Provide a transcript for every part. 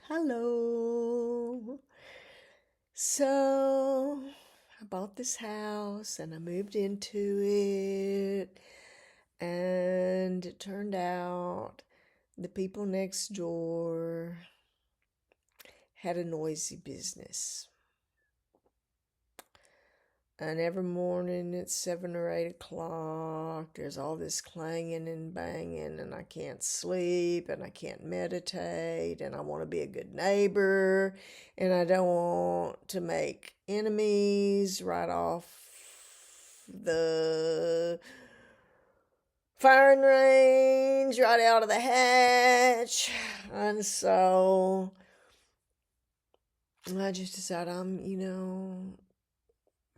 Hello. So, I bought this house and I moved into it, and it turned out the people next door had a noisy business. And every morning at 7 or 8 o'clock, there's all this clanging and banging, and I can't sleep, and I can't meditate, and I want to be a good neighbor, and I don't want to make enemies right off the firing range, right out of the hatch. And so I just decided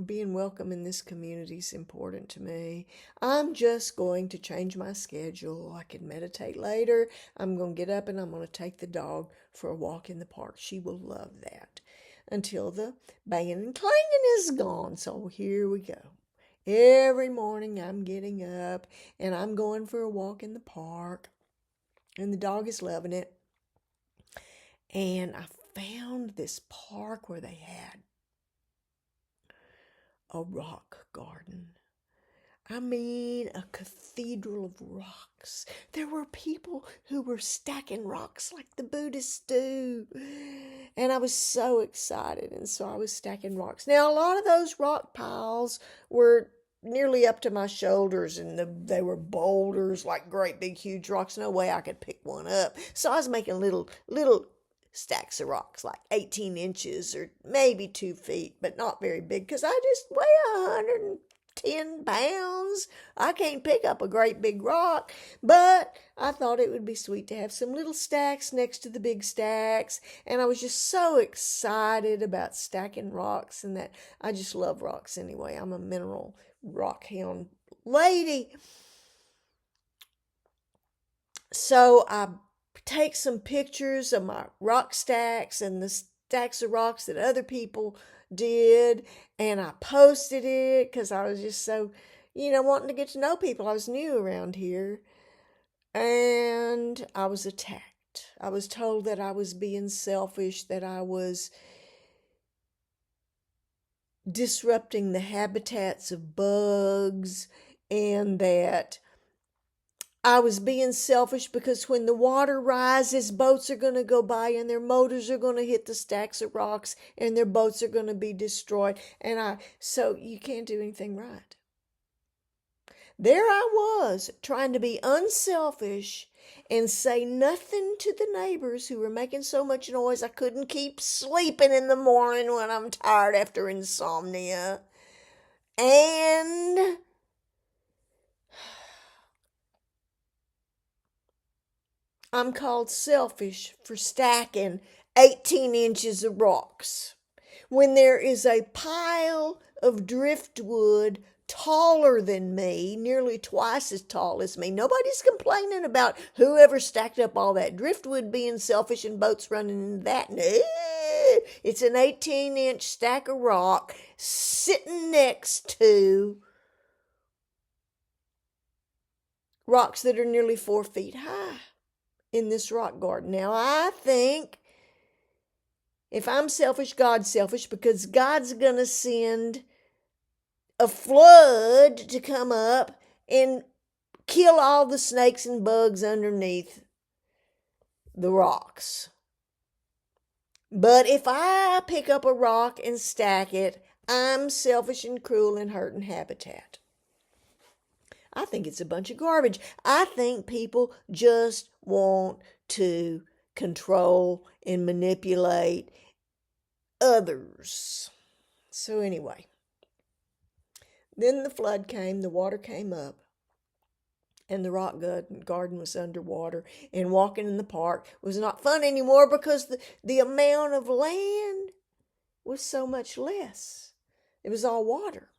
being welcome in this community is important to me. I'm just going to change my schedule. I can meditate later. I'm going to get up and I'm going to take the dog for a walk in the park. She will love that until the banging and clanging is gone. So here we go. Every morning I'm getting up and I'm going for a walk in the park, and the dog is loving it. And I found this park where they had a rock garden. I mean, a cathedral of rocks. There were people who were stacking rocks like the Buddhists do. And I was so excited, and so I was stacking rocks. Now, a lot of those rock piles were nearly up to my shoulders, and they were boulders, like great big huge rocks. No way I could pick one up. So I was making little stacks of rocks, like 18 inches or maybe 2 feet, but not very big, because I just weigh 110 pounds. I can't pick up a great big rock, but I thought it would be sweet to have some little stacks next to the big stacks. And I was just so excited about stacking rocks, and that I just love rocks anyway. I'm a mineral rock hound lady. So I take some pictures of my rock stacks and the stacks of rocks that other people did, and I posted it because I was just so, wanting to get to know people. I was new around here, and I was attacked. I was told that I was being selfish, that I was disrupting the habitats of bugs, and that I was being selfish because when the water rises, boats are going to go by and their motors are going to hit the stacks of rocks and their boats are going to be destroyed. So you can't do anything right. There I was trying to be unselfish and say nothing to the neighbors who were making so much noise I couldn't keep sleeping in the morning when I'm tired after insomnia. And I'm called selfish for stacking 18 inches of rocks when there is a pile of driftwood taller than me, nearly twice as tall as me. Nobody's complaining about whoever stacked up all that driftwood being selfish and boats running into that. No, it's an 18-inch stack of rock sitting next to rocks that are nearly 4 feet high in this rock garden. Now, I think if I'm selfish, God's selfish, because God's going to send a flood to come up and kill all the snakes and bugs underneath the rocks. But if I pick up a rock and stack it, I'm selfish and cruel and hurting habitat. I think it's a bunch of garbage. I think people just want to control and manipulate others. So anyway, then the flood came, the water came up, and the rock garden was underwater, and walking in the park was not fun anymore because the amount of land was so much less. It was all water.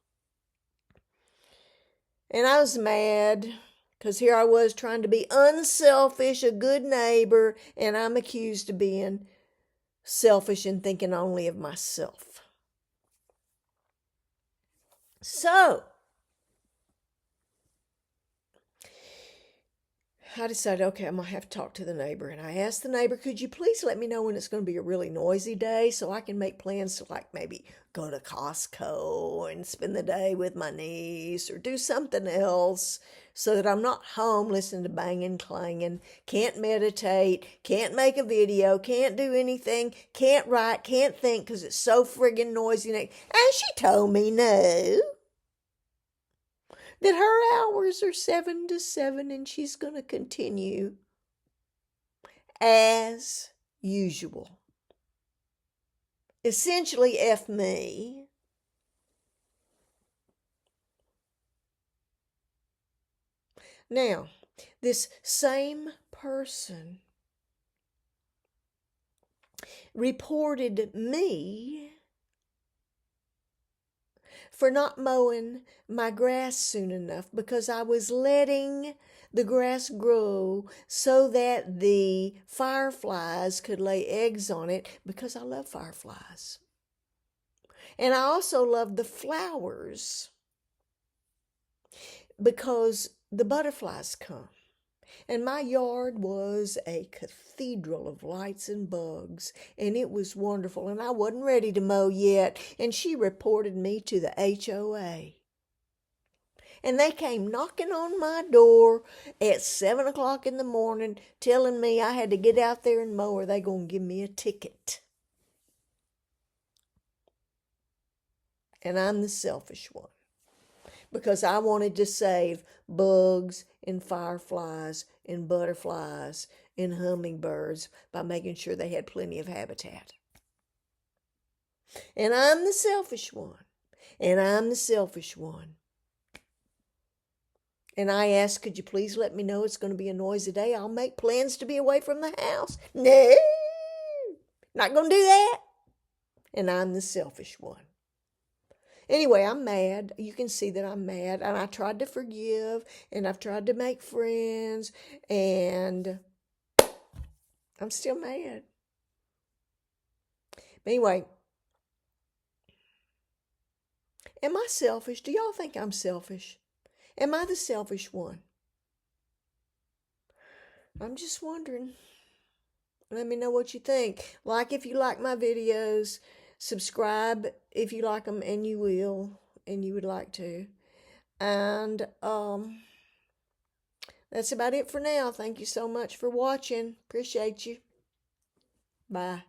And I was mad because here I was trying to be unselfish, a good neighbor, and I'm accused of being selfish and thinking only of myself. So, I decided, okay, I'm going to have to talk to the neighbor. And I asked the neighbor, could you please let me know when it's going to be a really noisy day so I can make plans to, like, maybe go to Costco and spend the day with my niece or do something else so that I'm not home listening to banging, clanging, can't meditate, can't make a video, can't do anything, can't write, can't think because it's so friggin' noisy. And she told me no, that her hours are 7 to 7 and she's going to continue as usual. Essentially, F me. Now, this same person reported me for not mowing my grass soon enough because I was letting the grass grow so that the fireflies could lay eggs on it because I love fireflies. And I also love the flowers because the butterflies come. And my yard was a cathedral of lights and bugs, and it was wonderful. And I wasn't ready to mow yet, and she reported me to the HOA. And they came knocking on my door at 7 o'clock in the morning, telling me I had to get out there and mow or they going to give me a ticket. And I'm the selfish one, because I wanted to save bugs and fireflies and butterflies and hummingbirds by making sure they had plenty of habitat. And I'm the selfish one. And I'm the selfish one. And I asked, could you please let me know it's going to be a noisy day? I'll make plans to be away from the house. No, not going to do that. And I'm the selfish one. Anyway, I'm mad. You can see that I'm mad. And I tried to forgive. And I've tried to make friends. And I'm still mad. But anyway, am I selfish? Do y'all think I'm selfish? Am I the selfish one? I'm just wondering. Let me know what you think. Like if you like my videos. Subscribe if you like them, and you will, and you would like to. And that's about it for now. Thank you so much for watching. Appreciate you. Bye.